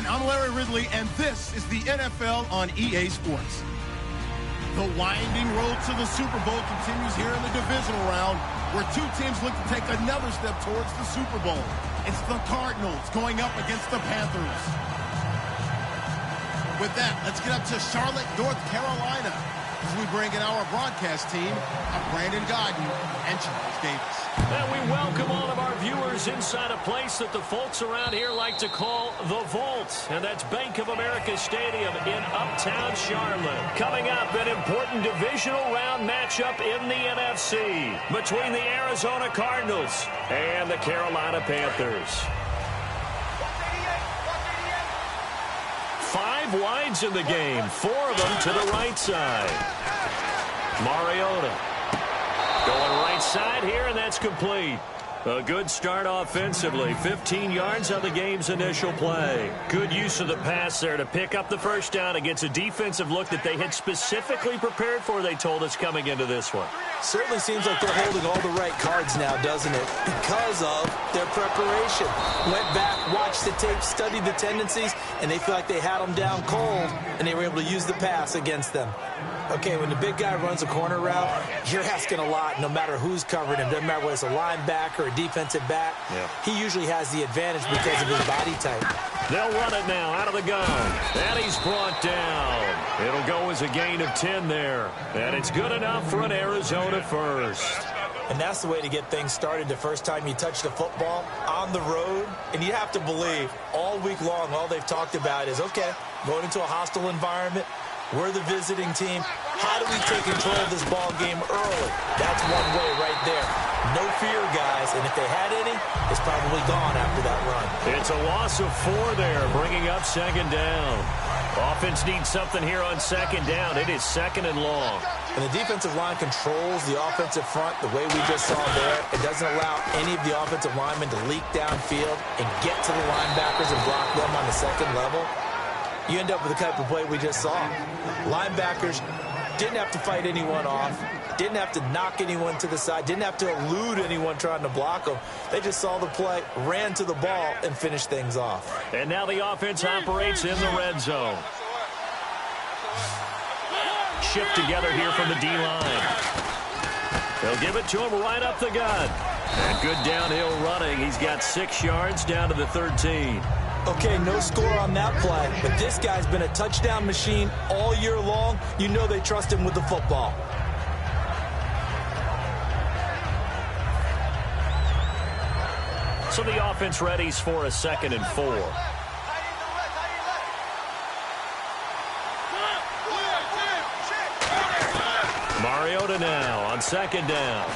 everyone. I'm Larry Ridley, and this is the NFL on EA Sports. The winding road to the Super Bowl continues here in the divisional round, where two teams look to take another step towards the Super Bowl. It's the Cardinals going up against the Panthers. With that, let's get up to Charlotte, North Carolina, as we bring in our broadcast team of Brandon Godden and Charles Davis. And we welcome all of our viewers inside a place that the folks around here like to call the Vault. And that's Bank of America Stadium in Uptown Charlotte. Coming up, an important divisional round matchup in the NFC between the Arizona Cardinals and the Carolina Panthers. 5 wides in the game, 4 of them to the right side. Mariota going right side here, and that's complete. A good start offensively. 15 yards on the game's initial play. Good use of the pass there to pick up the first down against a defensive look that they had specifically prepared for, they told us, coming into this one. Certainly seems like they're holding all the right cards now, doesn't it? Because of their preparation. Went back, watched the tape, studied the tendencies, and they feel like they had them down cold, and they were able to use the pass against them. Okay, when the big guy runs a corner route, you're asking a lot no matter who's covering him. Doesn't matter whether it's a linebacker or a defensive back. Yeah. He usually has the advantage because of his body type. They'll run it now out of the gun. And he's brought down. It'll go as a gain of 10 there. And it's good enough for an Arizona first. And that's the way to get things started the first time you touch the football on the road. And you have to believe all week long, all they've talked about is, okay, going into a hostile environment, we're the visiting team. How do we take control of this ball game early? That's one way right there. No fear, guys. And if they had any, it's probably gone after that run. It's a loss of 4 there, bringing up second down. Offense needs something here on second down. It is second and long. And the defensive line controls the offensive front the way we just saw there. It doesn't allow any of the offensive linemen to leak downfield and get to the linebackers and block them on the second level. You end up with the type of play we just saw. Linebackers didn't have to fight anyone off, didn't have to knock anyone to the side, didn't have to elude anyone trying to block them. They just saw the play, ran to the ball, and finished things off. And now the offense operates in the red zone. Shift together here from the D-line. They'll give it to him right up the gut. And good downhill running. He's got 6 yards down to the 13. Okay, no score on that play, but this guy's been a touchdown machine all year long. You know they trust him with the football. So the offense readies for a 2nd and 4. Mariota now on 2nd down.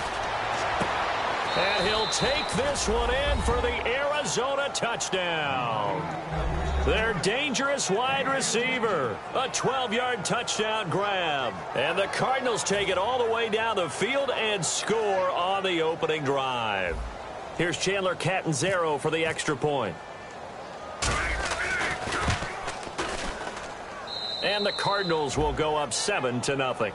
And he'll take this one in for the Arizona touchdown. Their dangerous wide receiver. A 12-yard touchdown grab. And the Cardinals take it all the way down the field and score on the opening drive. Here's Chandler Catanzaro for the extra point. And the Cardinals will go up 7-0.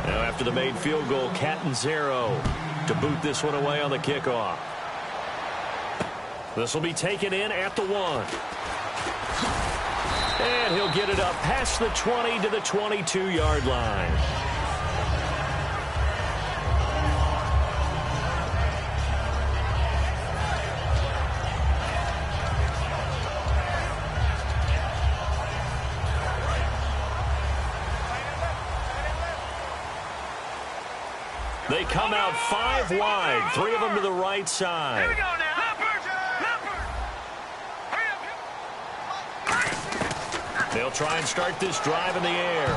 Now after the made field goal, Catanzaro to boot this one away on the kickoff. This will be taken in at the 1. And he'll get it up past the 20 to the 22-yard line. They come out 5 wide, 3 of them to the right side. Here we go now. They'll try and start this drive in the air.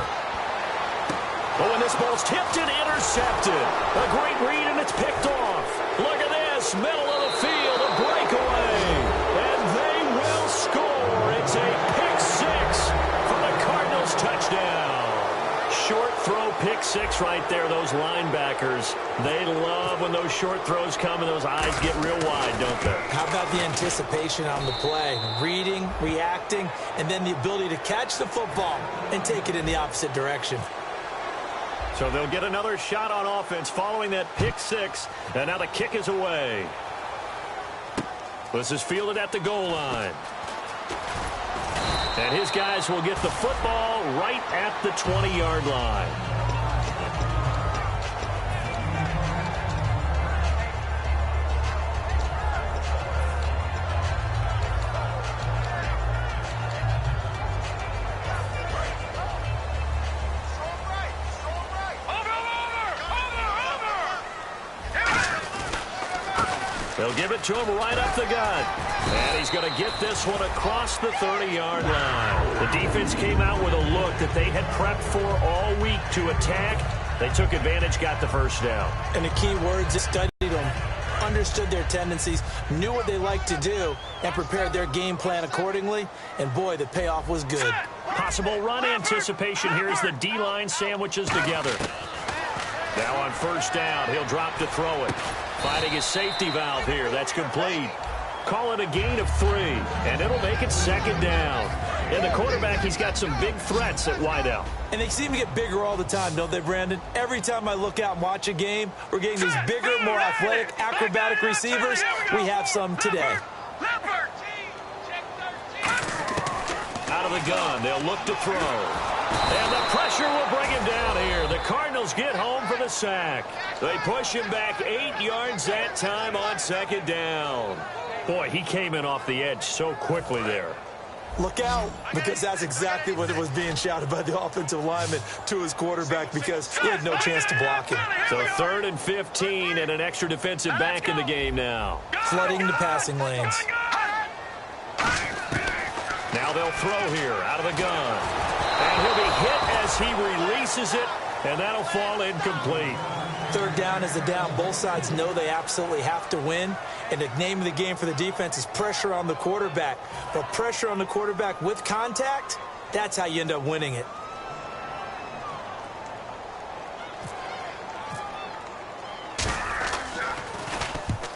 Oh, and this ball's tipped and intercepted. A great read, and it's picked off. Look at this, middle of the field, a breakaway. And they will score. It's a pick 6 for the Cardinals touchdown. Short throw, pick 6 right there. Those linebackers, they love when those short throws come and those eyes get real wide, don't they? How about the anticipation on the play? Reading, reacting, and then the ability to catch the football and take it in the opposite direction. So they'll get another shot on offense following that pick six. And now the kick is away. This is fielded at the goal line. And his guys will get the football right at the 20-yard line. They'll give it to him right up the gut. And he's going to get this one across the 30-yard line. The defense came out with a look that they had prepped for all week to attack. They took advantage, got the first down. And the key words, studied them, understood their tendencies, knew what they liked to do, and prepared their game plan accordingly. And, boy, the payoff was good. Possible run anticipation here as the D-line sandwiches together. Now on first down, he'll drop to throw it. Finding his safety valve here. That's complete. Call it a gain of 3, and it'll make it second down. And the quarterback, he's got some big threats at wideout. And they seem to get bigger all the time, don't they, Brandon? Every time I look out and watch a game, we're getting these bigger, more athletic, acrobatic receivers. We have some today. Out of the gun, they'll look to throw. And the pressure will bring him down here. The Cardinals get home for the sack. They push him back 8 yards that time on second down. Boy, he came in off the edge so quickly there. Look out, because that's exactly what it was being shouted by the offensive lineman to his quarterback, because he had no chance to block him. So 3rd and 15 and an extra defensive back in the game now. Flooding the passing lanes. Now they'll throw here out of the gun. And he'll be hit as he releases it, and that'll fall incomplete. 3rd down is the down. Both sides know they absolutely have to win. And the name of the game for the defense is pressure on the quarterback. But pressure on the quarterback with contact, that's how you end up winning it.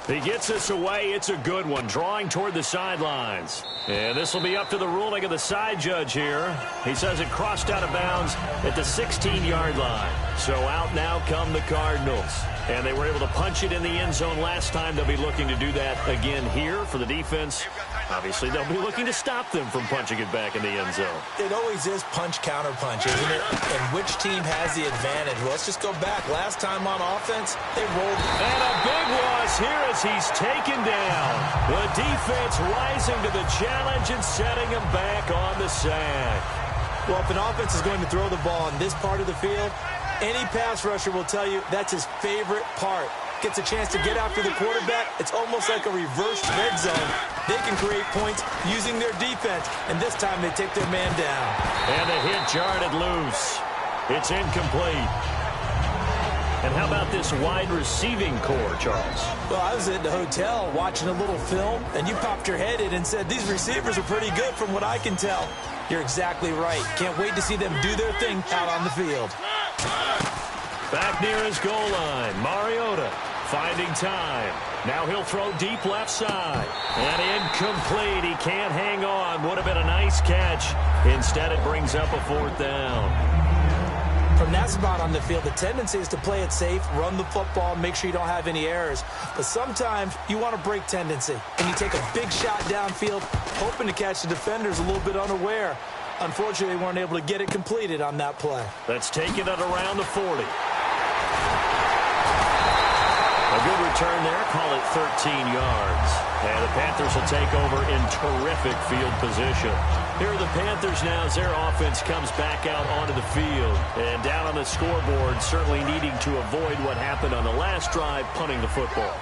He gets this away. It's a good one, drawing toward the sidelines. And this will be up to the ruling of the side judge here. He says it crossed out of bounds at the 16-yard line. So out now come the Cardinals. And they were able to punch it in the end zone last time. They'll be looking to do that again here for the defense. Obviously, they'll be looking to stop them from punching it back in the end zone. It always is punch-counter-punch, isn't it? And which team has the advantage? Well, let's just go back. Last time on offense, they rolled. And a big loss here as he's taken down. The defense rising to the challenge and setting him back on the sack. Well, if an offense is going to throw the ball on this part of the field, any pass rusher will tell you that's his favorite part. Gets a chance to get after the quarterback. It's almost like a reverse red zone. They can create points using their defense, and this time they take their man down. And the hit jarred it loose. It's incomplete. And how about this wide receiving core, Charles? Well, I was at the hotel watching a little film, and you popped your head in and said, these receivers are pretty good from what I can tell. You're exactly right. Can't wait to see them do their thing out on the field. Back near his goal line, Mariota finding time. Now he'll throw deep left side. And incomplete. He can't hang on. Would have been a nice catch. Instead, it brings up a 4th down. From that spot on the field, the tendency is to play it safe, run the football, make sure you don't have any errors. But sometimes you want to break tendency, and you take a big shot downfield, hoping to catch the defenders a little bit unaware. Unfortunately, they weren't able to get it completed on that play. That's taken it around the 40. A good return there, call it 13 yards. And the Panthers will take over in terrific field position. Here are the Panthers now as their offense comes back out onto the field. And down on the scoreboard, certainly needing to avoid what happened on the last drive, punting the football.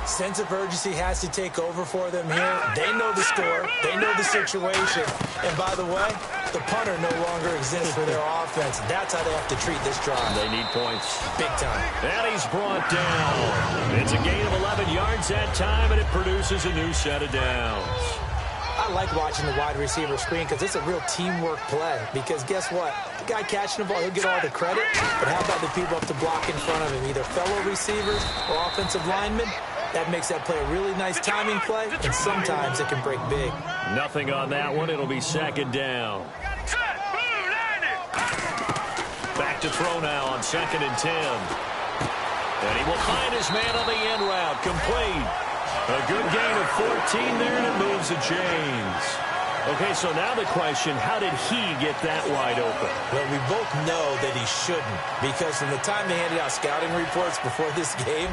Sense of urgency has to take over for them here. They know the score. They know the situation. And by the way, the punter no longer exists for their offense. That's how they have to treat this drive. They need points. Big time. And he's brought down. It's a gain of 11 yards that time, and it produces a new set of downs. I like watching the wide receiver screen because it's a real teamwork play. Because guess what? The guy catching the ball, he'll get all the credit. But how about the people up to block in front of him? Either fellow receivers or offensive linemen. That makes that play a really nice timing play, and sometimes it can break big. Nothing on that one. It'll be second down. Back to throw now on 2nd and 10. And he will find his man on the end route. Complete. A good gain of 14 there, and it moves the chains. Okay, so now the question, how did he get that wide open? Well, we both know that he shouldn't, because from the time they handed out scouting reports before this game,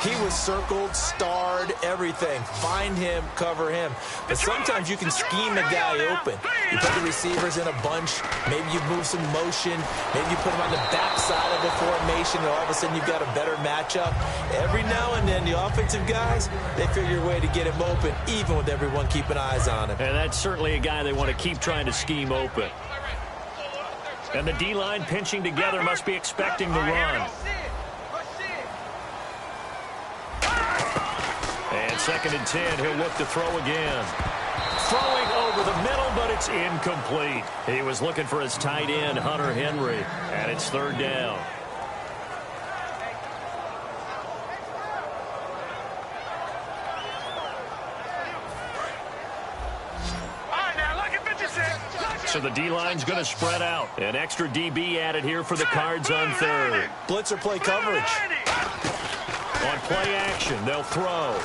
he was circled, starred, everything. Find him, cover him. But sometimes you can scheme a guy open. You put the receivers in a bunch. Maybe you move some motion. Maybe you put him on the backside of the formation, and all of a sudden you've got a better matchup. Every now and then, the offensive guys, they figure a way to get him open, even with everyone keeping eyes on him. And that's certainly a guy they want to keep trying to scheme open. And the D-line pinching together must be expecting the run. And 2nd and 10, he'll look to throw again. Throwing over the middle, but it's incomplete. He was looking for his tight end, Hunter Henry, and it's 3rd down. So the D-line's going to spread out. An extra DB added here for the Cards on 3rd. Blitzer play coverage. On play action, they'll throw.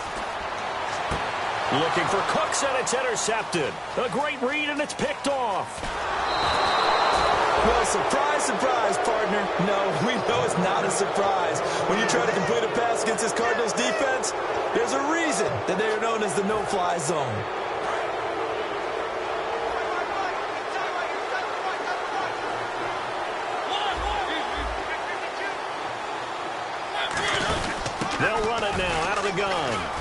Looking for Cooks, and it's intercepted. A great read, and it's picked off. Well, surprise, surprise, partner. No, we know it's not a surprise. When you try to complete a pass against this Cardinals defense, there's a reason that they are known as the no-fly zone. They'll run it now out of the gun.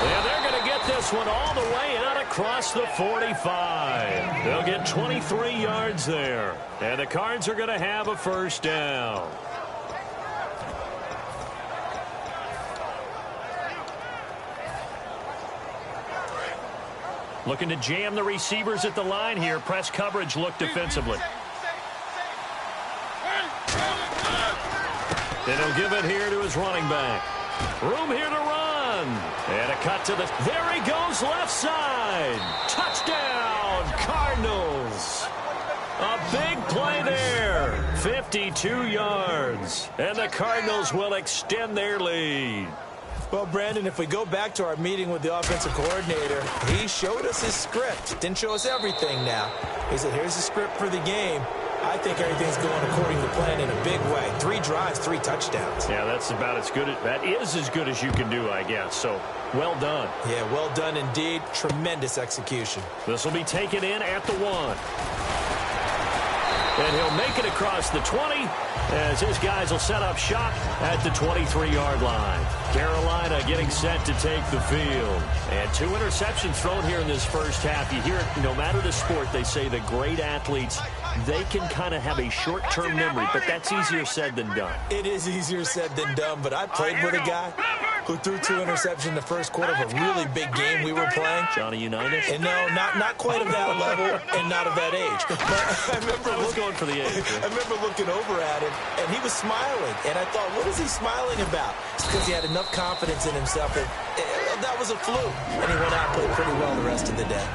And they're going to get this one all the way out across the 45. They'll get 23 yards there. And the Cards are going to have a 1st down. Looking to jam the receivers at the line here. Press coverage look defensively. And he'll give it here to his running back. Room here to run. And a cut to the... There he goes, left side. Touchdown, Cardinals. A big play there. 52 yards. And the Cardinals will extend their lead. Well, Brandon, if we go back to our meeting with the offensive coordinator, he showed us his script. Didn't show us everything now. He said, here's the script for the game. I think everything's going according to plan in a big way. 3 drives, 3 touchdowns. Yeah, that's about as good. That is as good as you can do, I guess. So, well done. Yeah, well done indeed. Tremendous execution. This will be taken in at the 1. And he'll make it across the 20 as his guys will set up shop at the 23-yard line. Carolina getting set to take the field. And 2 interceptions thrown here in this first half. You hear it, no matter the sport, they say the great athletes, they can kind of have a short-term memory, but that's easier said than done. It is easier said than done, but I played with a guy who threw 2 interceptions in the first quarter of a really big game we were playing. Johnny Unitas? And no, not quite of that level and not of that age. But I remember going for the age. I remember looking over at him, and he was smiling. And I thought, what is he smiling about? It's because he had enough confidence in himself that that was a fluke. And he went out and played pretty well the rest of the day.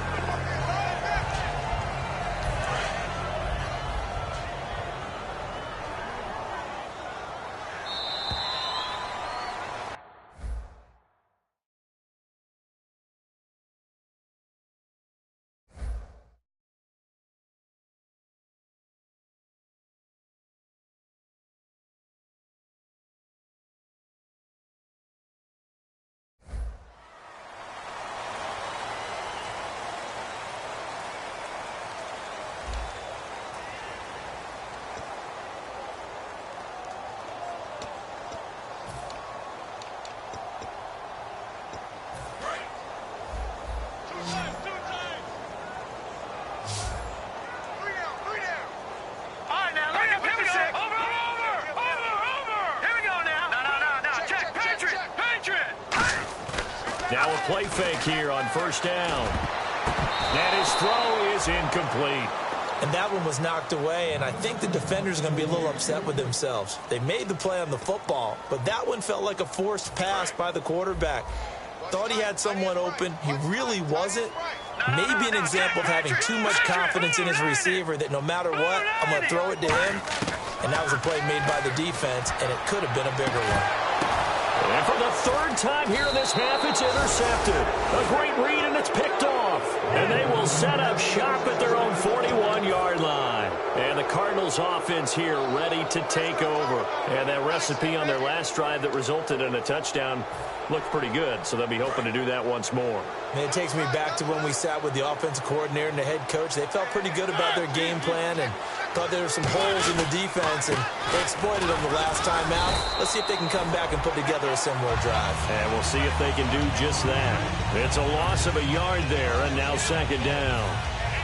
Now a play fake here on 1st down. And his throw is incomplete. And that one was knocked away, and I think the defenders are going to be a little upset with themselves. They made the play on the football, but that one felt like a forced pass by the quarterback. Thought he had someone open. He really wasn't. Maybe an example of having too much confidence in his receiver that no matter what, I'm going to throw it to him. And that was a play made by the defense, and it could have been a bigger one. And for the third time here in this half, it's intercepted. A great read, and it's picked off. And they will set up shop at their own 41-yard line. And the Cardinals offense here ready to take over. And that recipe on their last drive that resulted in a touchdown looked pretty good, so they'll be hoping to do that once more. And it takes me back to when we sat with the offensive coordinator and the head coach. They felt pretty good about their game plan and thought there were some holes in the defense, and they exploited them the last time out. Let's see if they can come back and put together a similar drive. And we'll see if they can do just that. It's a loss of a yard there, and now second down.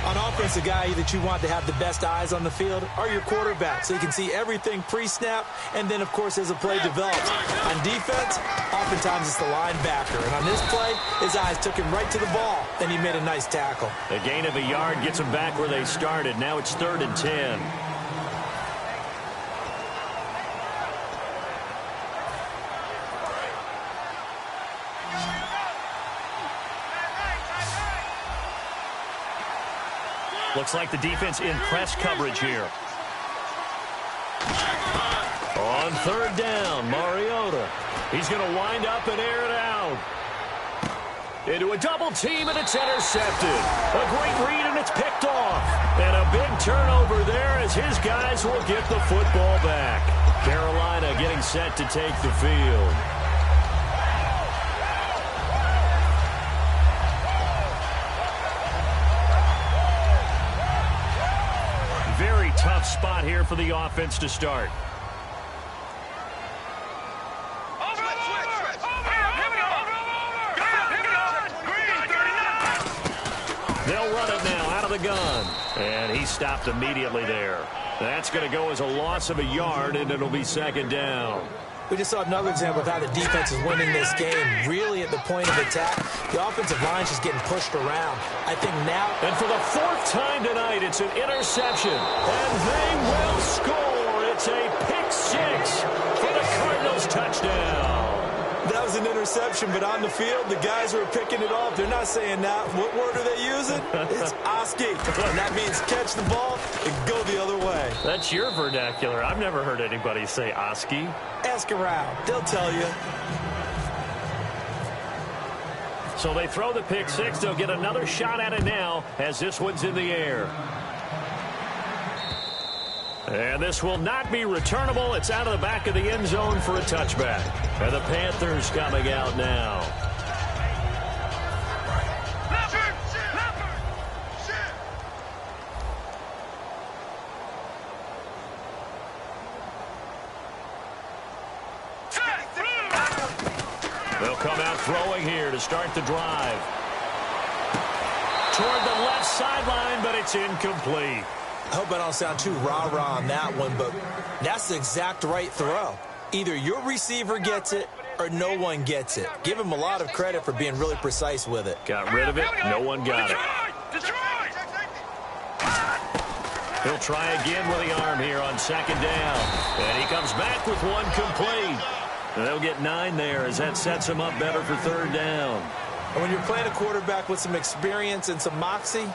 On offense, the guy that you want to have the best eyes on the field are your quarterback, so you can see everything pre-snap, and then, of course, as the play develops. On defense, oftentimes it's the linebacker, and on this play, his eyes took him right to the ball, and he made a nice tackle. A gain of a yard gets them back where they started. Now it's 3rd and 10. Looks like the defense in press coverage here. On 3rd down, Mariota. He's going to wind up and air it out. Into a double team, and it's intercepted. A great read, and it's picked off. And a big turnover there as his guys will get the football back. Carolina getting set to take the field. Very tough spot here for the offense to start. They'll run it now out of the gun. And he stopped immediately there. That's going to go as a loss of a yard, and it'll be second down. We just saw another example of how the defense is winning this game. Really at the point of attack, the offensive line is just getting pushed around. I think now... And for the 4th time tonight, it's an interception. And they will score. It's a pick 6 for the Cardinals touchdown. That was an interception, but on the field, the guys who are picking it off, they're not saying that. What word are they using? It's Oski. And that means catch the ball and go the other way. That's your vernacular. I've never heard anybody say Oski. Ask around. They'll tell you. So they throw the pick 6. They'll get another shot at it now as this one's in the air. And this will not be returnable. It's out of the back of the end zone for a touchback. And the Panthers coming out now. They'll come out throwing here to start the drive. Toward the left sideline, but it's incomplete. I hope I don't sound too rah-rah on that one, but that's the exact right throw. Either your receiver gets it or no one gets it. Give him a lot of credit for being really precise with it. Got rid of it. No one got it. He'll try again with the arm here on second down. And he comes back with one complete. And they'll get 9 there as that sets him up better for 3rd down. And when you're playing a quarterback with some experience and some moxie,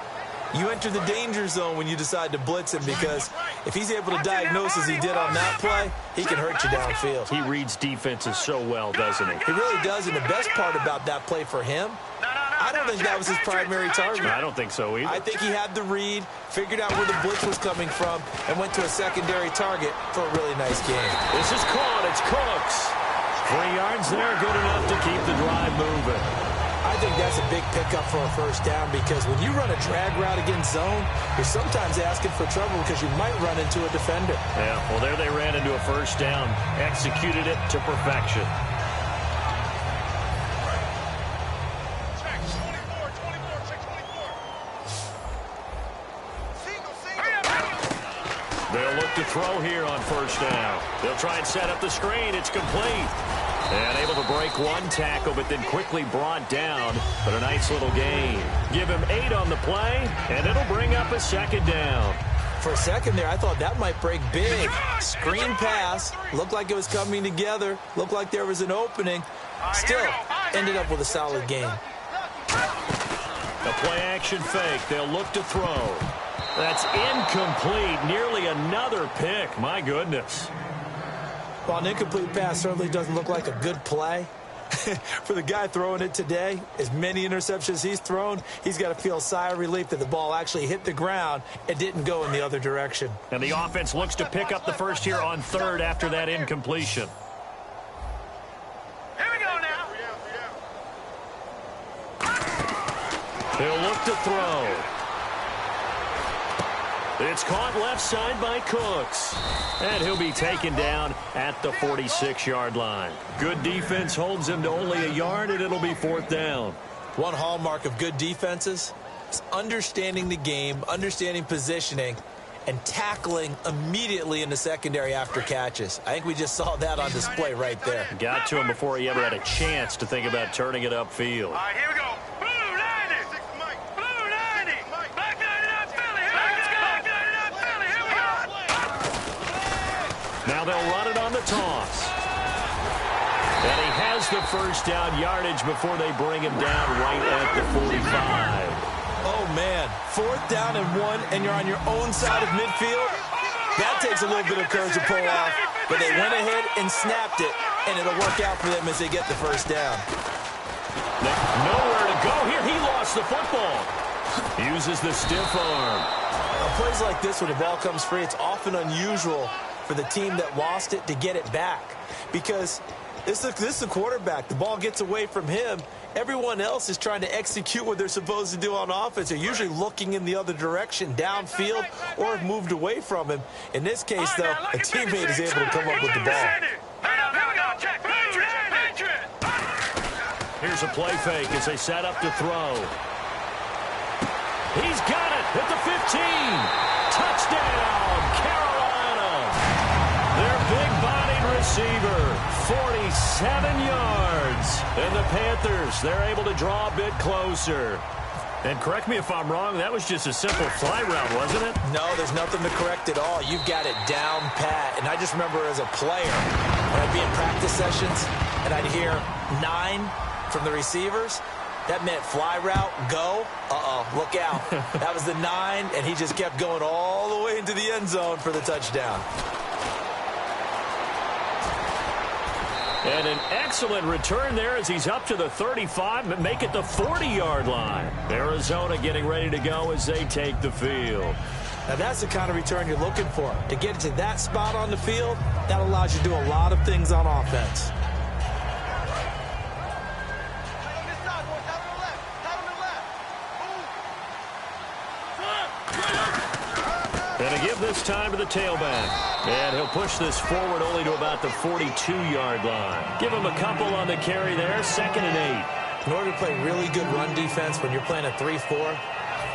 you enter the danger zone when you decide to blitz him, because if he's able to diagnose as he did on that play, he can hurt you downfield. He reads defenses so well, doesn't he? He really does, and the best part about that play for him, I don't think that was his primary target. I don't think so either. I think he had the read, figured out where the blitz was coming from, and went to a secondary target for a really nice game. This is caught. It's Cooks. 3 yards there, good enough to keep the drive moving. I think that's a big pickup for a 1st down, because when you run a drag route against zone, you're sometimes asking for trouble because you might run into a defender. Yeah, well, there they ran into a 1st down, executed it to perfection. They'll look to throw here on 1st down. They'll try and set up the screen. It's complete. And able to break one tackle, but then quickly brought down. But a nice little gain. Give him 8 on the play, and it'll bring up a 2nd down. For a second there, I thought that might break big. Screen pass. Looked like it was coming together. Looked like there was an opening. Still, ended up with a solid game. A play-action fake. They'll look to throw. That's incomplete. Nearly another pick. My goodness. Well, an incomplete pass certainly doesn't look like a good play. For the guy throwing it today, as many interceptions he's thrown, he's got to feel a sigh of relief that the ball actually hit the ground and didn't go in the other direction. And the offense looks to pick up the first here on third after that incompletion. Here we go now. They'll look to throw. It's caught left side by Cooks. And he'll be taken down at the 46-yard line. Good defense holds him to only a yard, and it'll be fourth down. One hallmark of good defenses is understanding the game, understanding positioning, and tackling immediately in the secondary after catches. I think we just saw that on display right there. Got to him before he ever had a chance to think about turning it upfield. All right, here we go. Blue 90. Blue 90. Black 99 Philly. Let's go. Black 99 Philly. Here we go. Now they'll run it on the toss. And he has the first down yardage before they bring him down right at the 45. Oh, man. Fourth down and 1, and you're on your own side of midfield? That takes a little bit of courage to pull off, but they went ahead and snapped it, and it'll work out for them as they get the first down. Nowhere to go here. He lost the football. Uses the stiff arm. Now, plays like this when the ball comes free, it's often unusual for the team that lost it to get it back because this is the quarterback. The ball gets away from him. Everyone else is trying to execute what they're supposed to do on offense. They're usually looking in the other direction, downfield, or have moved away from him. In this case, though, a teammate is able to come up with the ball. Here's a play fake as they set up to throw. He's got it at the 15. Touchdown, Carolina. Their big-bodied receiver, 47 yards. And the Panthers, they're able to draw a bit closer. And correct me if I'm wrong, that was just a simple fly route, wasn't it? No, there's nothing to correct at all. You've got it down pat. And I just remember as a player, when I'd be in practice sessions, and I'd hear 9 from the receivers, that meant fly route, go, look out. That was the 9, and he just kept going all the way into the end zone for the touchdown. And an excellent return there as he's up to the 35, but make it the 40-yard line. Arizona getting ready to go as they take the field. Now, that's the kind of return you're looking for. To get to that spot on the field, that allows you to do a lot of things on offense. And to give this time to the tailback. And he'll push this forward only to about the 42-yard line. Give him a couple on the carry there, 2nd and 8. In order to play really good run defense when you're playing a 3-4,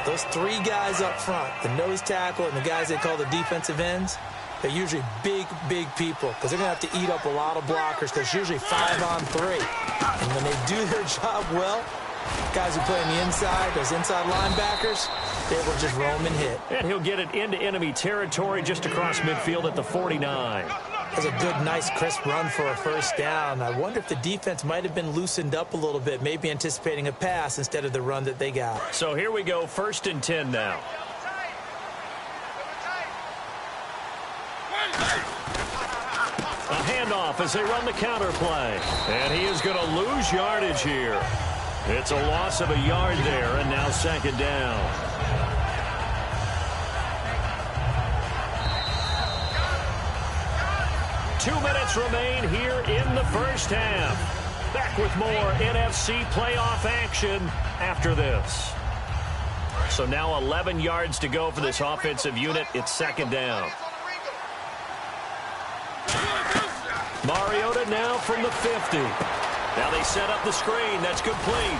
those 3 guys up front, the nose tackle and the guys they call the defensive ends, they're usually big, big people because they're going to have to eat up a lot of blockers because it's usually 5 on 3. And when they do their job well, guys who play on the inside, those inside linebackers, they will just roam and hit. And he'll get it into enemy territory just across midfield at the 49. That's a good, nice, crisp run for a first down. I wonder if the defense might have been loosened up a little bit, maybe anticipating a pass instead of the run that they got. So here we go, 1st and 10 now. A handoff as they run the counter play. And he is going to lose yardage here. It's a loss of a yard there, and now 2nd down. Two minutes remain here in the first half. Back with more NFC playoff action after this. So now 11 yards to go for this offensive unit. It's 2nd down. Mariota now from the 50. Now they set up the screen. That's complete.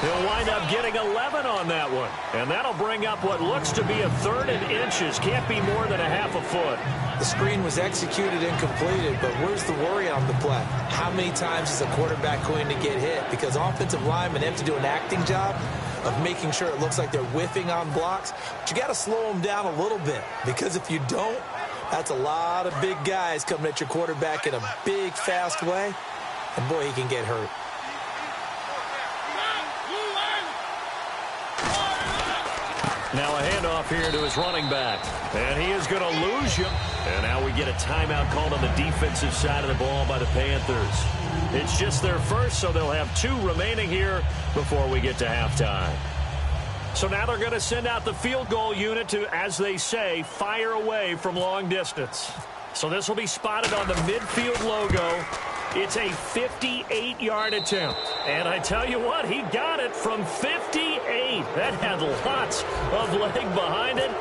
He'll wind up getting 11 on that one. And that'll bring up what looks to be a 3rd and inches. Can't be more than a half a foot. The screen was executed and completed, but where's the worry on the play? How many times is a quarterback going to get hit? Because offensive linemen have to do an acting job of making sure it looks like they're whiffing on blocks. But you got to slow them down a little bit, because if you don't, that's a lot of big guys coming at your quarterback in a big, fast way. And, boy, he can get hurt. Now a handoff here to his running back. And he is going to lose you. And now we get a timeout called on the defensive side of the ball by the Panthers. It's just their first, so they'll have 2 remaining here before we get to halftime. So now they're going to send out the field goal unit to, as they say, fire away from long distance. So this will be spotted on the midfield logo. It's a 58-yard attempt. And I tell you what, he got it from 58. That had lots of leg behind it.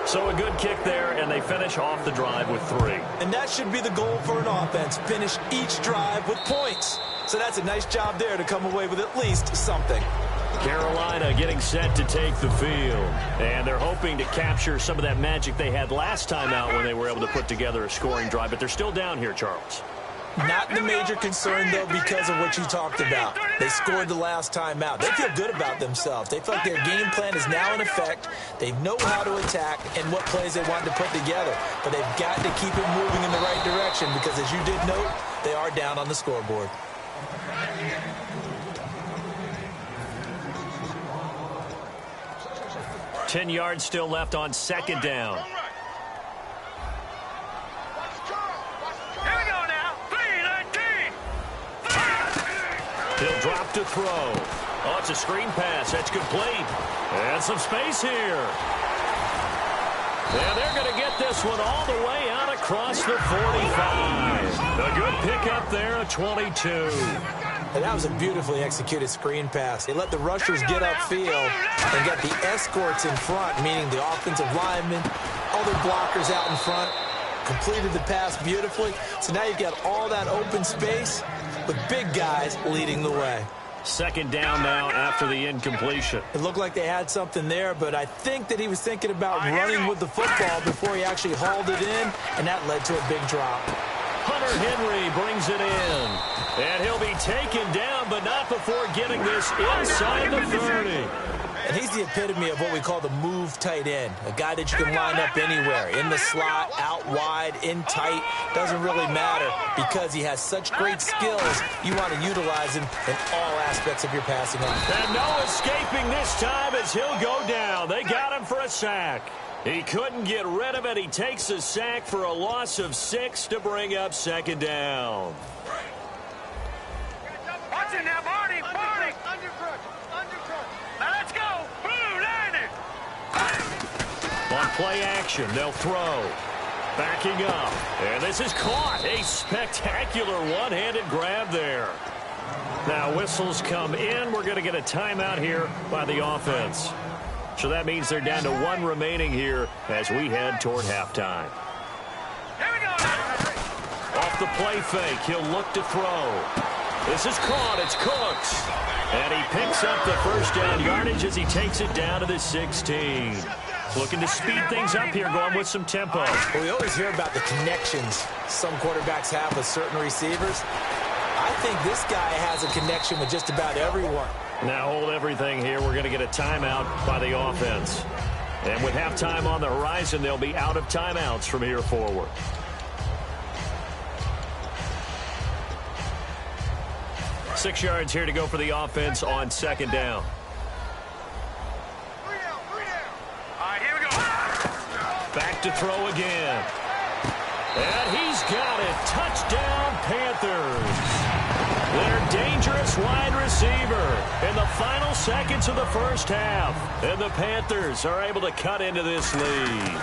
So a good kick there, and they finish off the drive with 3. And that should be the goal for an offense, finish each drive with points. So that's a nice job there to come away with at least something. Carolina getting set to take the field. And they're hoping to capture some of that magic they had last time out when they were able to put together a scoring drive. But they're still down here, Charles. Not the major concern, though, because of what you talked about. They scored the last time out. They feel good about themselves. They feel like their game plan is now in effect. They know how to attack and what plays they want to put together. But they've got to keep it moving in the right direction because, as you did note, they are down on the scoreboard. Ten yards still left on second down. Here we go now. 3-19. He'll drop to throw. Oh, it's a screen pass. That's complete. And some space here. And they're going to get this one all the way out across the 45. A good pickup there at 22. And that was a beautifully executed screen pass. They let the rushers get upfield and get the escorts in front, meaning the offensive linemen, other blockers out in front, completed the pass beautifully. So now you've got all that open space with big guys leading the way. Second down now after the incompletion. It looked like they had something there, but I think that he was thinking about running with the football before he actually hauled it in, and that led to a big drop. Hunter Henry brings it in. And he'll be taken down, but not before getting this inside the 30. And he's the epitome of what we call the move tight end, a guy that you can line up anywhere, in the slot, out wide, in tight, doesn't really matter because he has such great skills. You want to utilize him in all aspects of your passing offense. And no escaping this time as he'll go down. They got him for a sack. He couldn't get rid of it. He takes a sack for a loss of 6 to bring up second down. Watch it now, Barney. Barney. Now let's go. Blue 90. On play action, they'll throw. Backing up. And this is caught. A spectacular one-handed grab there. Now whistles come in. We're going to get a timeout here by the offense. So that means they're down to 1 remaining here as we head toward halftime. Here we go now. Off the play fake, he'll look to throw. This is caught. It's Cooks. And he picks up the first down yardage as he takes it down to the 16. Looking to speed things up here, going with some tempo. Well, we always hear about the connections some quarterbacks have with certain receivers. I think this guy has a connection with just about everyone. Now hold everything here. We're going to get a timeout by the offense. And with halftime on the horizon, they'll be out of timeouts from here forward. Six yards here to go for the offense on second down. All right, here we go. Back to throw again. And he's got it. Touchdown, Panthers. Their dangerous wide receiver in the final seconds of the first half. And the Panthers are able to cut into this lead.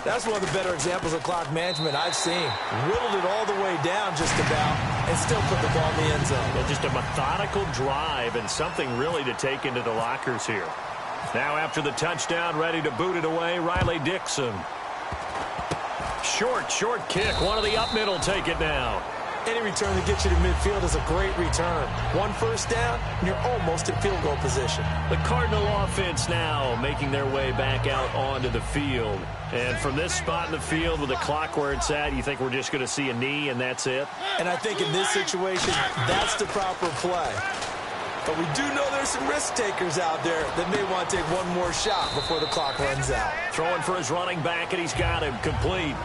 That's one of the better examples of clock management I've seen. Whittled it all the way down just about and still put the ball in the end zone. And just a methodical drive and something really to take into the lockers here. Now after the touchdown, ready to boot it away, Riley Dixon. Short kick. One of the up middle take it now. Any return that gets you to midfield is a great return. 1 first down, and you're almost in field goal position. The Cardinal offense now making their way back out onto the field. And from this spot in the field with the clock where it's at, you think we're just going to see a knee and that's it? And I think in this situation, that's the proper play. But we do know there's some risk takers out there that may want to take one more shot before the clock runs out. Throwing for his running back, and he's got him complete.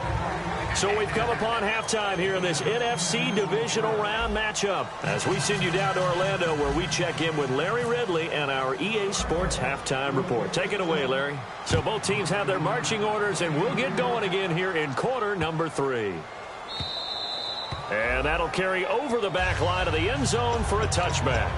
So we've come upon halftime here in this NFC divisional round matchup as we send you down to Orlando where we check in with Larry Ridley and our EA Sports halftime report. Take it away, Larry. So both teams have their marching orders, and we'll get going again here in quarter number 3. And that'll carry over the back line of the end zone for a touchback.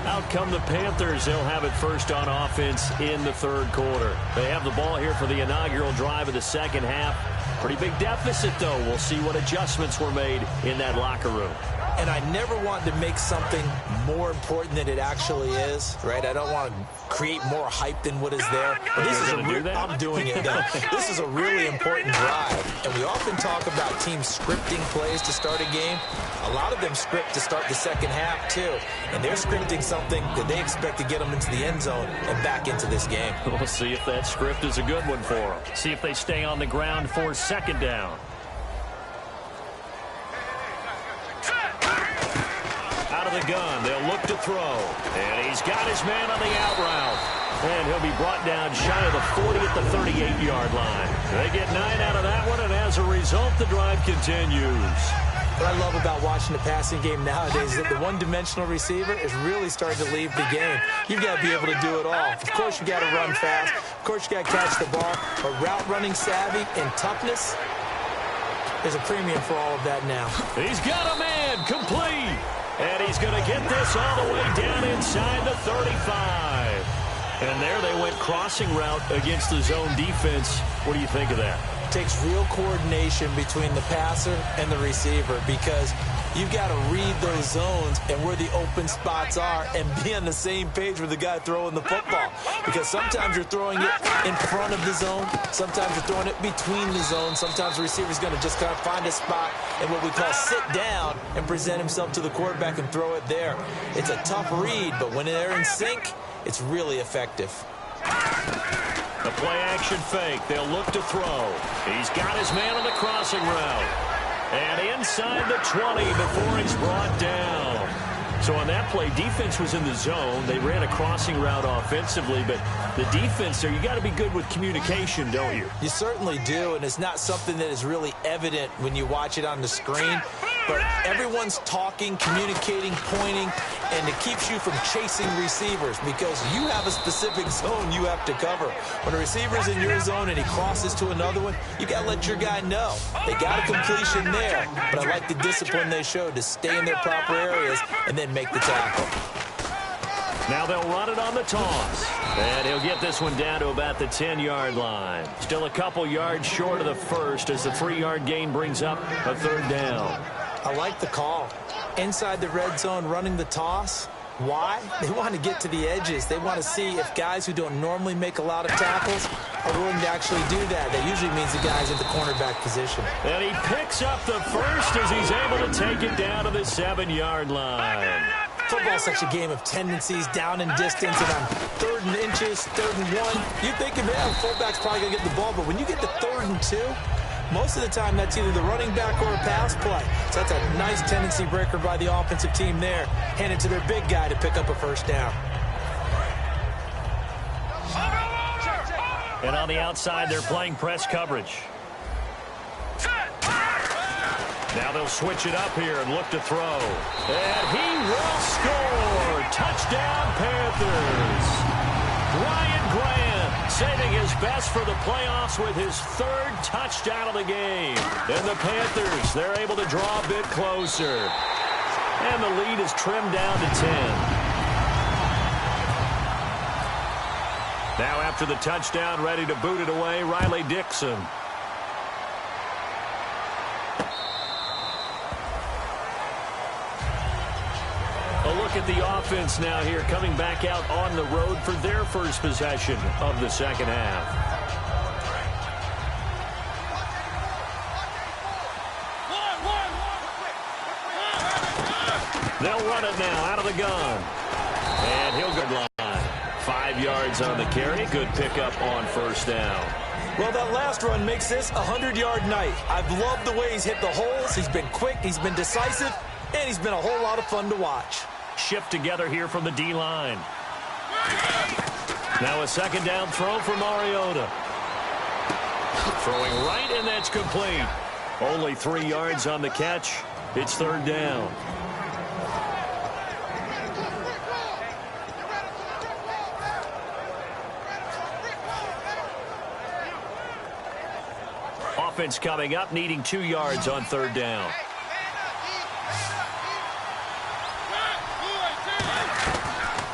Out come the Panthers. They'll have it first on offense in the third quarter. They have the ball here for the inaugural drive of the second half. Pretty big deficit, though. We'll see what adjustments were made in that locker room. And I never want to make something more important than it actually is, right? I don't want to create more hype than what is there. But this is I'm doing it, though. This is a really important drive. And we often talk about teams scripting plays to start a game. A lot of them script to start the second half, too. And they're scripting something that they expect to get them into the end zone and back into this game. We'll see if that script is a good one for them. See if they stay on the ground for second down. Out of the gun, they'll look to throw. And he's got his man on the out route. And he'll be brought down shy of the 40 at the 38-yard line. They get 9 out of that one, and as a result, the drive continues. What I love about watching the passing game nowadays is that the one-dimensional receiver is really starting to leave the game. You've got to be able to do it all. Of course, you got to run fast. Of course, you got to catch the ball. But route running savvy and toughness, there's a premium for all of that now. He's got a man complete. And he's going to get this all the way down inside the 35. And there they went crossing route against the zone defense. What do you think of that? It takes real coordination between the passer and the receiver because you've got to read those zones and where the open spots are and be on the same page with the guy throwing the football. Because sometimes you're throwing it in front of the zone. Sometimes you're throwing it between the zones. Sometimes the receiver's going to just kind of find a spot and what we call sit down and present himself to the quarterback and throw it there. It's a tough read, but when they're in sync, it's really effective. The play-action fake. They'll look to throw. He's got his man on the crossing route. And inside the 20 before he's brought down. So on that play, defense was in the zone. They ran a crossing route offensively, but the defense there, you got to be good with communication, don't you? You certainly do, and it's not something that is really evident when you watch it on the screen. But everyone's talking, communicating, pointing, and it keeps you from chasing receivers because you have a specific zone you have to cover. When a receiver's in your zone and he crosses to another one, you got to let your guy know. They got a completion there, but I like the discipline they showed to stay in their proper areas and then make the tackle. Now they'll run it on the toss. And he'll get this one down to about the 10-yard line. Still a couple yards short of the first as the 3-yard gain brings up a third down. I like the call. Inside the red zone running the toss. Why? They want to get to the edges. They want to see if guys who don't normally make a lot of tackles are willing to actually do that. That usually means the guy's at the cornerback position. And he picks up the first as he's able to take it down to the 7-yard line. Football's such a game of tendencies, down and distance, and on 3rd and inches, 3rd and 1. You think, man, fullback's probably going to get the ball, but when you get to 3rd and 2, most of the time that's either the running back or a pass play. So that's a nice tendency breaker by the offensive team there. Hand it to their big guy to pick up a first down. And on the outside, they're playing press coverage. Now they'll switch it up here and look to throw. And he will score. Touchdown, Panthers. Ryan Grant saving his best for the playoffs with his 3rd touchdown of the game. And the Panthers, they're able to draw a bit closer. And the lead is trimmed down to 10. Now after the touchdown, ready to boot it away, Riley Dixon. A look at the offense now here, coming back out on the road for their first possession of the second half. They'll run it now out of the gun. And he'll go line. 5 yards on the carry. Good pickup on first down. Well, that last run makes this a 100-yard night. I've loved the way he's hit the holes. He's been quick. He's been decisive. And he's been a whole lot of fun to watch. Shift together here from the D-line. Now a second down throw for Mariota. Throwing right, and that's complete. Only 3 yards on the catch. It's third down. Offense coming up, needing 2 yards on third down.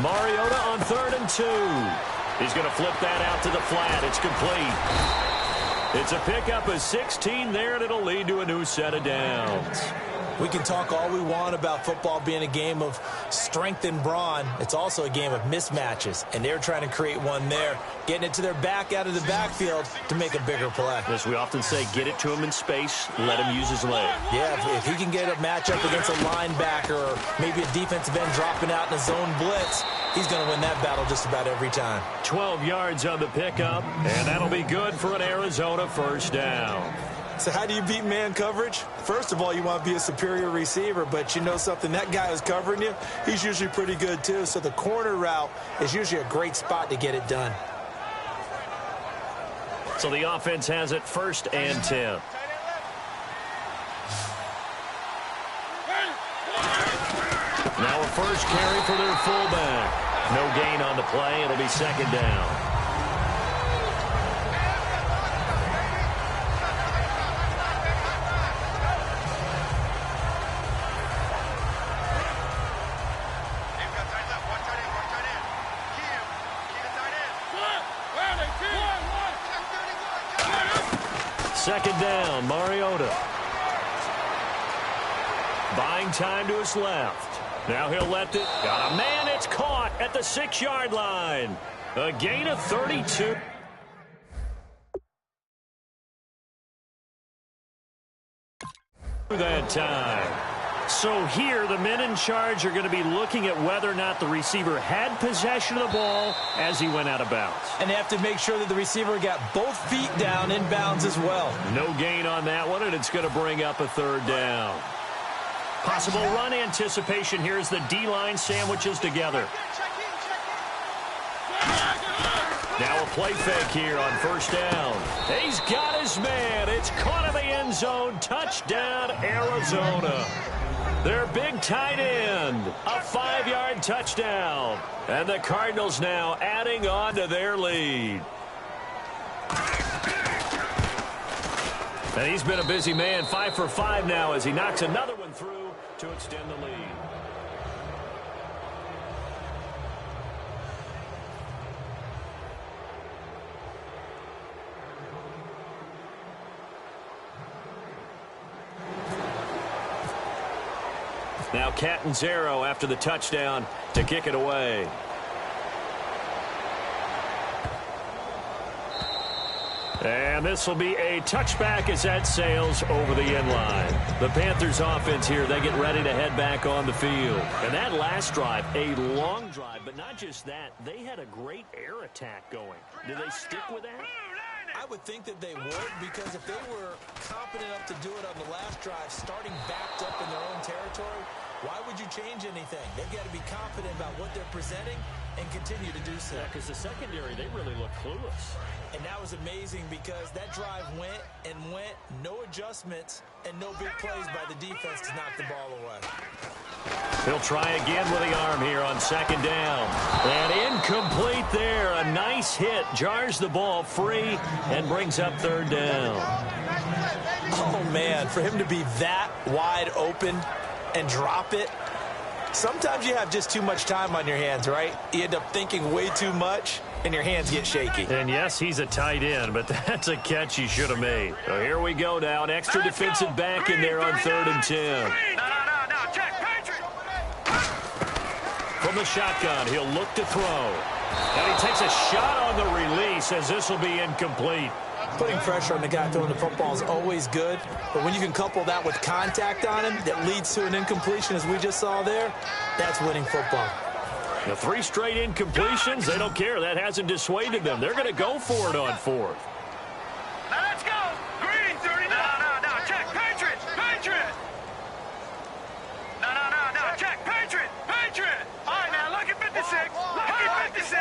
Mariota on 3rd and 2. He's going to flip that out to the flat. It's complete. It's a pickup of 16 there, and it'll lead to a new set of downs. We can talk all we want about football being a game of strength and brawn. It's also a game of mismatches, and they're trying to create one there, getting it to their back out of the backfield to make a bigger play. As we often say, get it to him in space, let him use his leg. Yeah, if he can get a matchup against a linebacker or maybe a defensive end dropping out in a zone blitz, he's going to win that battle just about every time. 12 yards on the pickup, and that'll be good for an Arizona first down. So how do you beat man coverage? First of all, you want to be a superior receiver, but you know something, that guy who's covering you, he's usually pretty good too. So the corner route is usually a great spot to get it done. So the offense has it 1st and 10. Now a first carry for their fullback. No gain on the play. It'll be 2nd down. Second down, Mariota. Buying time to his left. Now he'll let it. Got a man. It's caught at the 6-yard line. A gain of 32. That time. So here, the men in charge are going to be looking at whether or not the receiver had possession of the ball as he went out of bounds. And they have to make sure that the receiver got both feet down in bounds as well. No gain on that one, and it's going to bring up a 3rd down. Possible run anticipation here as the D-line sandwiches together. Now a play fake here on 1st down. He's got his man. It's caught in the end zone. Touchdown, Arizona. Their big tight end, a 5-yard touchdown. And the Cardinals now adding on to their lead. And he's been a busy man, 5 for 5 now as he knocks another one through to extend the lead. Now Catanzaro after the touchdown to kick it away. And this will be a touchback as that sails over the end line. The Panthers offense here, they get ready to head back on the field. And that last drive, a long drive, but not just that, they had a great air attack going. Do they stick with that? I would think that they would, because if they were competent enough to do it on the last drive, starting backed up in their own territory, why would you change anything? They've got to be confident about what they're presenting and continue to do so. Yeah, because the secondary, they really look clueless. And that was amazing because that drive went and went, no adjustments, and no big plays by the defense to knock the ball away. He'll try again with the arm here on 2nd down. And incomplete there. A nice hit. Jars the ball free and brings up 3rd down. Oh, man, for him to be that wide open and drop it. Sometimes you have just too much time on your hands, right? You end up thinking way too much, and your hands get shaky. And yes, he's a tight end, but that's a catch he should have made. So here we go now. An extra defensive back in there on 3rd and 10. From the shotgun, he'll look to throw. And he takes a shot on the release as this will be incomplete. Putting pressure on the guy throwing the football is always good, but when you can couple that with contact on him that leads to an incompletion, as we just saw there, that's winning football. The 3 straight incompletions, they don't care. That hasn't dissuaded them. They're going to go for it on 4th. Now let's go. Green, 30. No. Check. Patriot. No. Check. Patriot. All right, now look at 56. Look at 56.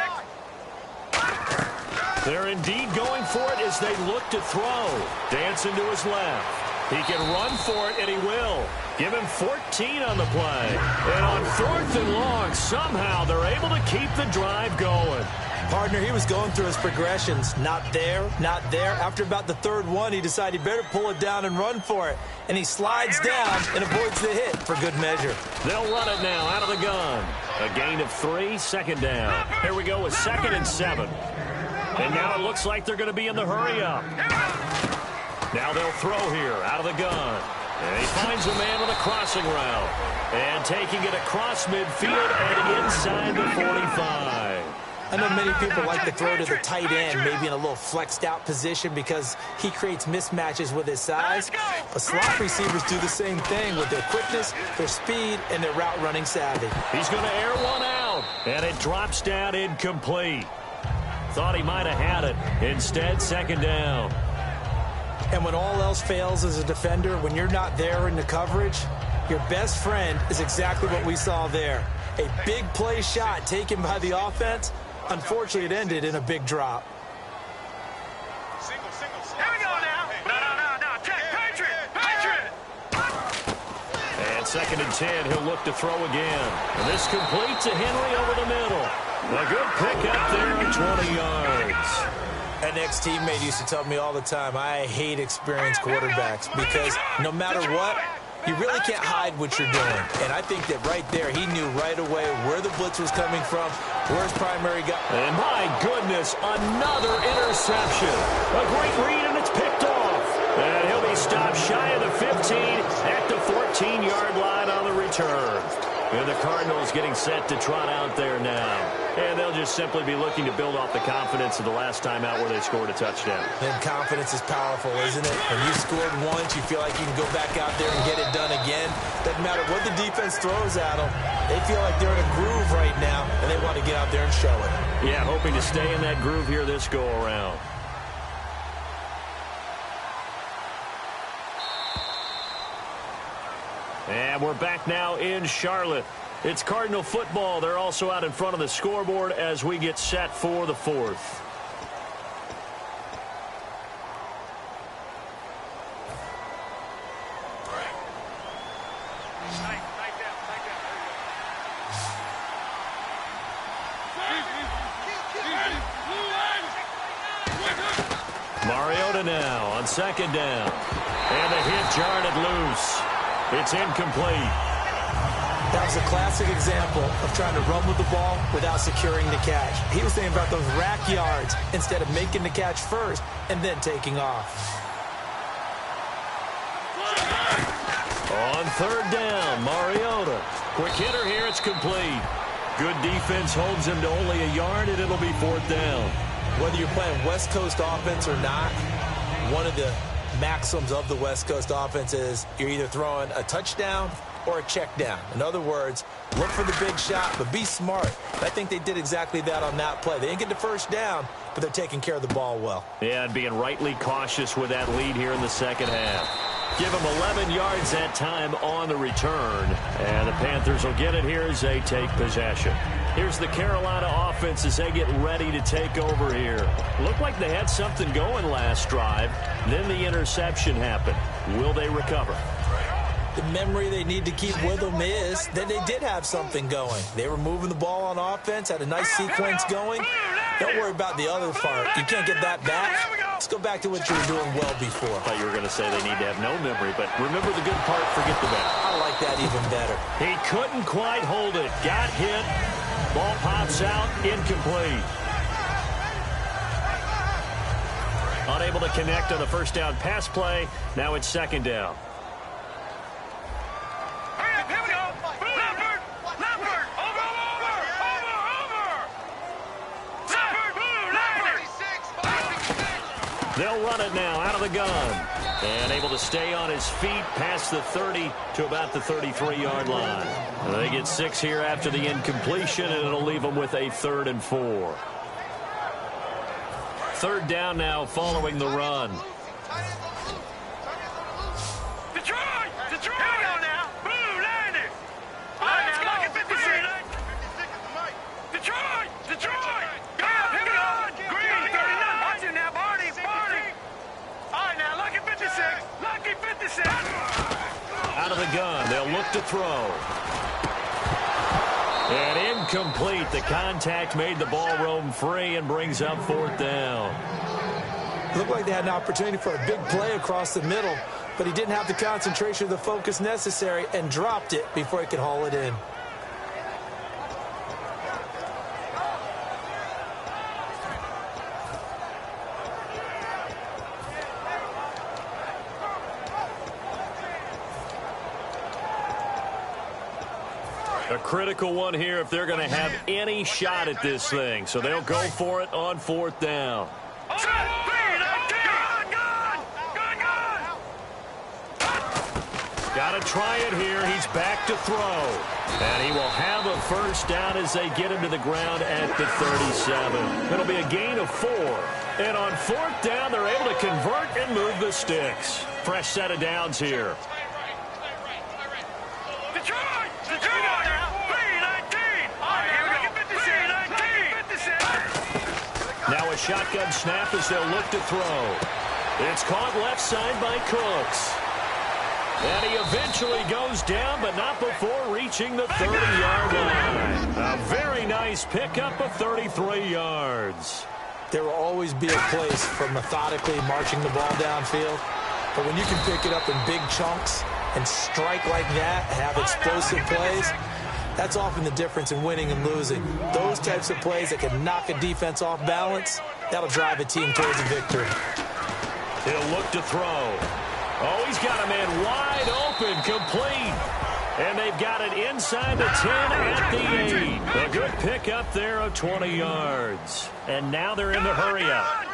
They're indeed going for it as they look to throw. Dancing to his left. He can run for it, and he will. Give him 14 on the play. And on 4th and long, somehow they're able to keep the drive going. Partner, he was going through his progressions. Not there, not there. After about the 3rd one, he decided he better pull it down and run for it. And he slides down and avoids the hit for good measure. They'll run it now out of the gun. A gain of 3, 2nd down. Here we go with 2nd and 7. And now it looks like they're going to be in the hurry up. Now they'll throw here out of the gun. And he finds a man with a crossing route. And taking it across midfield and inside the 45. I know many people like to throw to the tight end, maybe in a little flexed out position because he creates mismatches with his size. But slot receivers do the same thing with their quickness, their speed, and their route running savvy. He's going to air one out, and it drops down incomplete. Thought he might have had it. Instead, 2nd down. And when all else fails as a defender, when you're not there in the coverage, your best friend is exactly what we saw there. A big play shot taken by the offense. Unfortunately, it ended in a big drop. Here we go now. No. Check. Patriot. And 2nd and 10, he'll look to throw again. And this complete to Henry over the middle. A good pick up there at 20 yards. An ex-teammate used to tell me all the time, I hate experienced quarterbacks because no matter what, you really can't hide what you're doing. And I think that right there, he knew right away where the blitz was coming from, where his primary guy. And my goodness, another interception. A great read, and it's picked off. And he'll be stopped shy of the 15 at the 14-yard line on the return. And the Cardinals getting set to trot out there now. And they'll just simply be looking to build off the confidence of the last time out where they scored a touchdown. And confidence is powerful, isn't it? When you scored once, you feel like you can go back out there and get it done again. Doesn't matter what the defense throws at them. They feel like they're in a groove right now, and they want to get out there and show it. Yeah, hoping to stay in that groove here this go-around. And we're back now in Charlotte. It's Cardinal football. They're also out in front of the scoreboard as we get set for the 4th. Mariota now on 2nd down. And the hit jarred loose. It's incomplete. That was a classic example of trying to run with the ball without securing the catch. He was thinking about those rack yards instead of making the catch first and then taking off. On 3rd down, Mariota. Quick hitter here, it's complete. Good defense holds him to only a yard, and it'll be 4th down. Whether you're playing West Coast offense or not, one of the maxims of the West Coast offense is you're either throwing a touchdown or a check down. In other words, look for the big shot, but be smart. I think they did exactly that on that play. They didn't get the 1st down, but they're taking care of the ball well. Yeah, and being rightly cautious with that lead here in the 2nd half. Give them 11 yards that time on the return. And the Panthers will get it here as they take possession. Here's the Carolina offense as they get ready to take over here. Looked like they had something going last drive. Then the interception happened. Will they recover? The memory they need to keep with them is that they did have something going. They were moving the ball on offense, had a nice sequence going. Don't worry about the other part. You can't get that back. Let's go back to what you were doing well before. I thought you were going to say they need to have no memory, but remember the good part, forget the bad. I like that even better. He couldn't quite hold it. Got hit. Ball pops out. Incomplete. Unable to connect on the 1st down pass play. Now it's 2nd down. They'll run it now out of the gun. And able to stay on his feet past the 30 to about the 33-yard line. They get 6 here after the incompletion, and it'll leave them with a 3rd and 4. 3rd down now following the run. Detroit! Here we go now. Blue 90. Let's go. 56. Detroit! Go! Here we go. Green 39. Watch it now, Barney. All right, now, lucky 56. throw. And incomplete. The contact made the ball roam free and brings up 4th down. It looked like they had an opportunity for a big play across the middle, but he didn't have the concentration or the focus necessary and dropped it before he could haul it in. A critical one here if they're going to have any shot at this thing. So they'll go for it on 4th down. Got to try it here. He's back to throw. And he will have a first down as they get him to the ground at the 37. It'll be a gain of 4. And on 4th down, they're able to convert and move the sticks. Fresh set of downs here. Now a shotgun snap as they'll look to throw. It's caught left side by Cooks. And he eventually goes down, but not before reaching the 30-yard line. A very nice pickup of 33 yards. There will always be a place for methodically marching the ball downfield. But when you can pick it up in big chunks and strike like that, have explosive plays, that's often the difference in winning and losing. Those types of plays that can knock a defense off balance, that'll drive a team towards a victory. He'll look to throw. Oh, he's got a man wide open, complete. And they've got it inside the 10 at the 8. A good pickup there of 20 yards. And now they're in the hurry-up.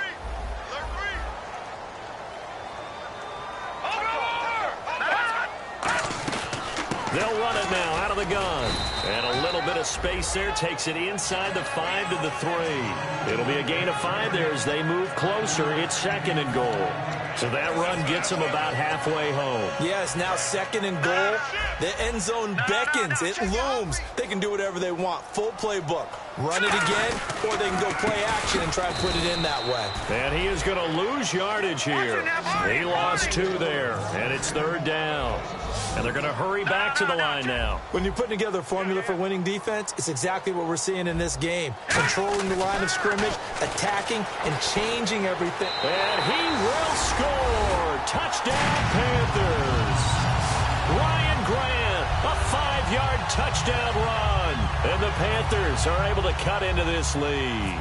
They'll run it now out of the gun. And a little bit of space there takes it inside the 5 to the 3. It'll be a gain of 5 there as they move closer. It's 2nd and goal. So that run gets them about halfway home. Yes, now 2nd and goal. The end zone beckons. It looms. They can do whatever they want. Full playbook. Run it again, or they can go play action and try to put it in that way. And he is going to lose yardage here. He lost 2 there, and it's 3rd down. And they're going to hurry back to the line now. When you're putting together a formula for winning defense, it's exactly what we're seeing in this game. Controlling the line of scrimmage, attacking, and changing everything. And he will score. Touchdown, Panthers. Ryan Grant, a 5-yard touchdown run. And the Panthers are able to cut into this lead.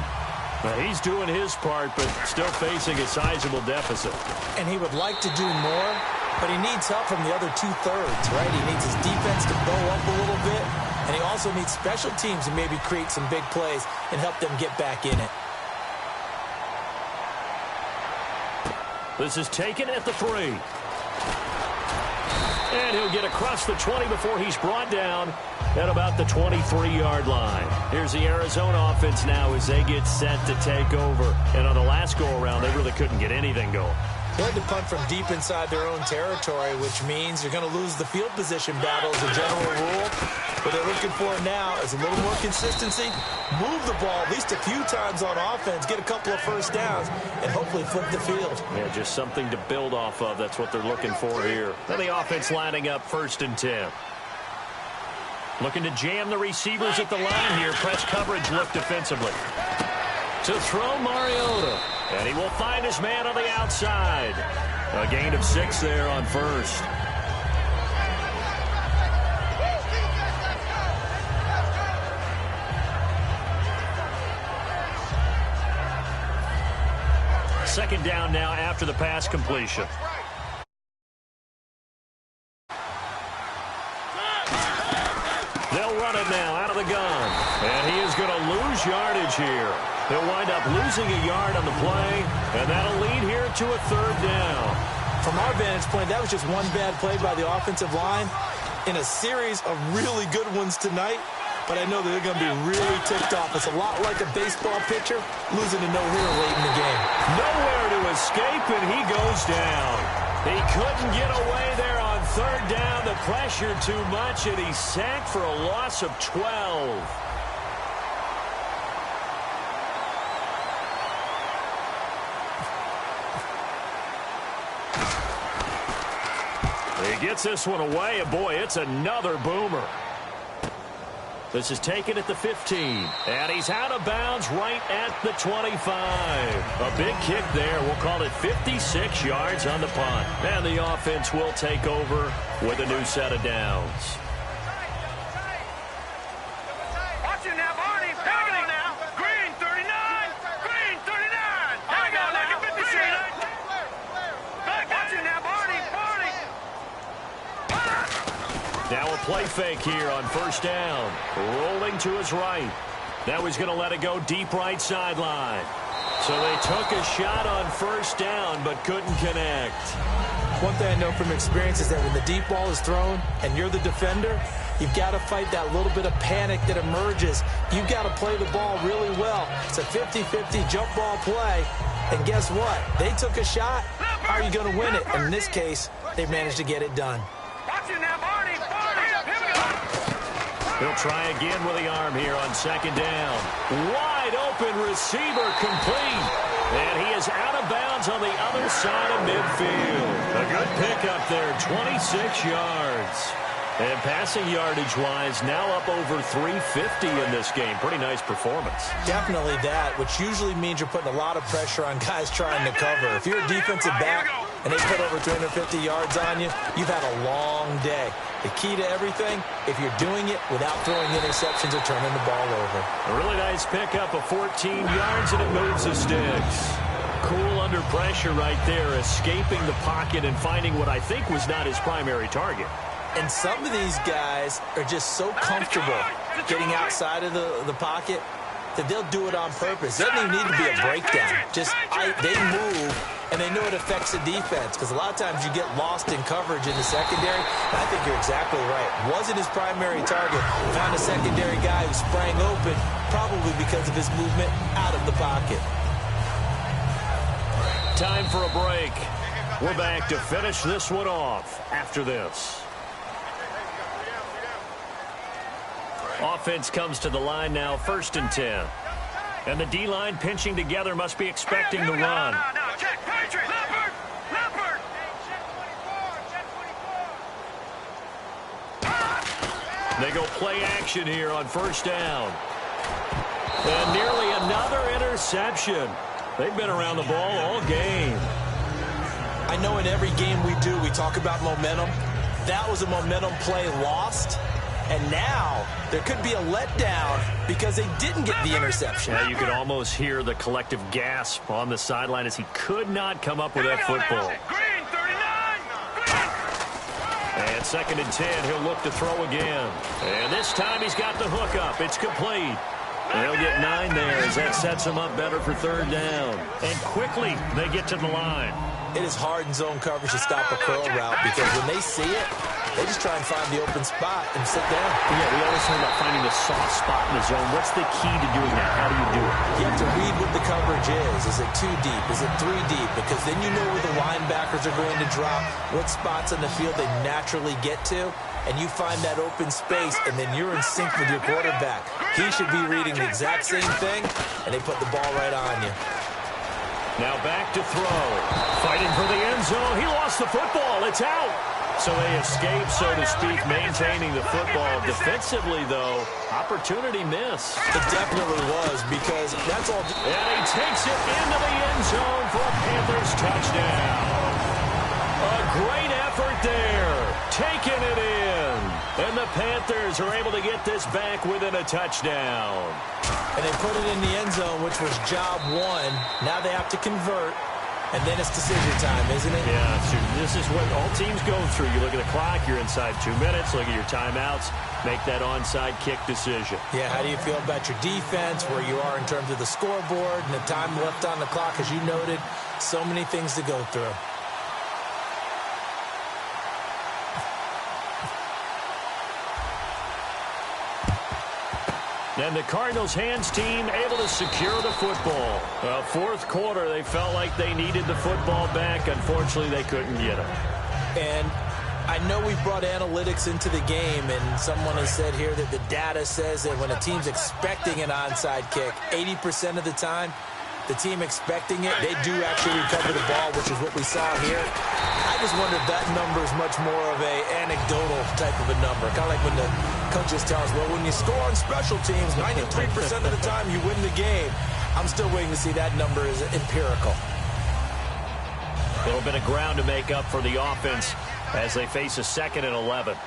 Now, he's doing his part, but still facing a sizable deficit. And he would like to do more, but he needs help from the other 2/3, right? He needs his defense to bow up a little bit, and he also needs special teams to maybe create some big plays and help them get back in it. This is taken at the 3. And he'll get across the 20 before he's brought down at about the 23-yard line. Here's the Arizona offense now as they get set to take over. And on the last go-around, they really couldn't get anything going. They had to punt from deep inside their own territory, which means you're going to lose the field position battle as a general rule. What they're looking for now is a little more consistency, move the ball at least a few times on offense, get a couple of first downs, and hopefully flip the field. Yeah, just something to build off of. That's what they're looking for here. Now the offense lining up 1st and 10. Looking to jam the receivers at the line here. Press coverage look defensively. To throw Mariota. And he will find his man on the outside. A gain of 6 there on 1st. Second down now after the pass completion. They'll run it now out of the gun. And he is going to lose yardage here. He'll wind up losing a yard on the play, and that'll lead here to a 3rd down. From our vantage point, that was just one bad play by the offensive line in a series of really good ones tonight, but I know that they're going to be really ticked off. It's a lot like a baseball pitcher losing a no-hitter late in the game. Nowhere to escape, and he goes down. He couldn't get away there on 3rd down. The pressure too much, and he's sacked for a loss of 12. He Gets this one away, and boy, it's another boomer. This is taken at the 15, and he's out of bounds right at the 25. A big kick there. We'll call it 56 yards on the punt. And the offense will take over with a new set of downs. Watch it now, Barney. Hang on now. Green 39. Green 39. Hang on like a 50 shade. Watch it now, Barney. Barney. Now a play fake here on first down. Rolling to his right. Now he's going to let it go deep right sideline. So they took a shot on first down but couldn't connect. One thing I know from experience is that when the deep ball is thrown and you're the defender, you've got to fight that little bit of panic that emerges. You've got to play the ball really well. It's a 50-50 jump ball play. And guess what? They took a shot. How are you going to win it? And in this case, they managed to get it done. Watch it now, Barney. Barney. Here we go. He'll try again with the arm here on second down. Wide open receiver complete. And he is out of bounds on the other side of midfield. A good pickup there, 26 yards. And passing yardage-wise, now up over 350 in this game. Pretty nice performance. Definitely that, which usually means you're putting a lot of pressure on guys trying to cover. If you're a defensive back and they put over 350 yards on you, you've had a long day. The key to everything, if you're doing it without throwing interceptions or turning the ball over. A really nice pickup of 14 yards, and it moves the sticks. Cool under pressure right there, escaping the pocket and finding what I think was not his primary target. And some of these guys are just so comfortable getting outside of the pocket that they'll do it on purpose. It doesn't even need to be a breakdown. They move, and they know it affects the defense, because a lot of times you get lost in coverage in the secondary. And I think you're exactly right. Wasn't his primary target. Found a secondary guy who sprang open, probably because of his movement out of the pocket. Time for a break. We're back to finish this one off after this. Offense comes to the line now, 1st and 10. And the D-line pinching together must be expecting the run. Check, Patriot. Leopard. Leopard. They go play action here on first down. And nearly another interception. They've been around the ball all game. I know in every game we do, we talk about momentum. That was a momentum play lost. And now there could be a letdown because they didn't get the interception. Yeah, you could almost hear the collective gasp on the sideline as he could not come up with that football. Green 39. And 2nd and 10, he'll look to throw again. And this time he's got the hook up. It's complete. And he'll get 9 there as that sets him up better for 3rd down. And quickly they get to the line. It is hard in zone coverage to stop a curl route because when they see it, they just try and find the open spot and sit down. Yeah, we always talk about finding the soft spot in the zone. What's the key to doing that? How do you do it? You have to read what the coverage is. Is it 2 deep? Is it 3 deep? Because then you know where the linebackers are going to drop, what spots on the field they naturally get to, and you find that open space, and then you're in sync with your quarterback. He should be reading the exact same thing, and they put the ball right on you. Now back to throw. Fighting for the end zone. He lost the football. It's out. So they escape, so to speak, maintaining the football. Defensively, though, opportunity miss. It definitely was, because that's all. And he takes it into the end zone for a Panthers touchdown. A great effort there. Taking it in. And the Panthers are able to get this back within a touchdown. And they put it in the end zone, which was job 1. Now they have to convert. And then it's decision time, isn't it? Yeah, so this is what all teams go through. You look at the clock, you're inside 2 minutes, look at your timeouts, make that onside kick decision. Yeah, how do you feel about your defense, where you are in terms of the scoreboard, and the time left on the clock, as you noted, so many things to go through. And the Cardinals' hands team able to secure the football. 4th quarter, they felt like they needed the football back. Unfortunately, they couldn't get it. And I know we've brought analytics into the game, and someone has said here that the data says that when a team's expecting an onside kick, 80% of the time, the team expecting it, they do actually recover the ball, which is what we saw here. I just wonder if that number is much more of a anecdotal type of a number. Kind of like when the coaches tell us, well, when you score on special teams, 93% of the time you win the game. I'm still waiting to see that number is empirical. A little bit of ground to make up for the offense as they face a 2nd and 11.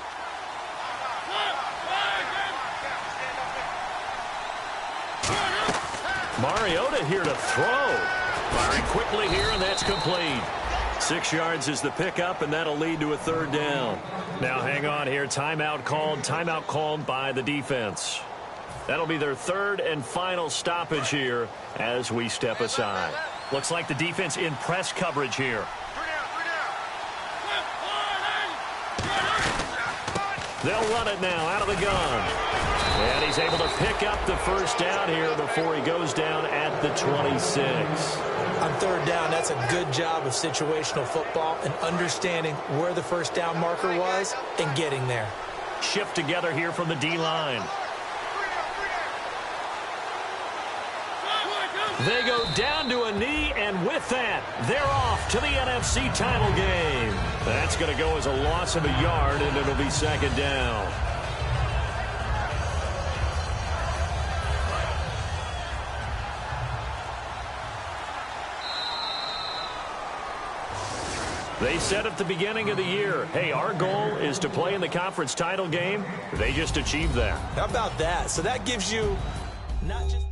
Mariota here to throw. Firing quickly here, and that's complete. 6 yards is the pickup, and that'll lead to a 3rd down. Now hang on here. Timeout called by the defense. That'll be their 3rd and final stoppage here as we step aside. Looks like the defense in press coverage here. They'll run it now out of the gun. And he's able to pick up the 1st down here before he goes down at the 26. On 3rd down, that's a good job of situational football and understanding where the 1st down marker was and getting there. Shift together here from the D-line. They go down to a knee, and with that, they're off to the NFC title game. That's going to go as a loss of a yard, and it'll be 2nd down. They said at the beginning of the year, hey, our goal is to play in the conference title game. They just achieved that. How about that? So that gives you not just...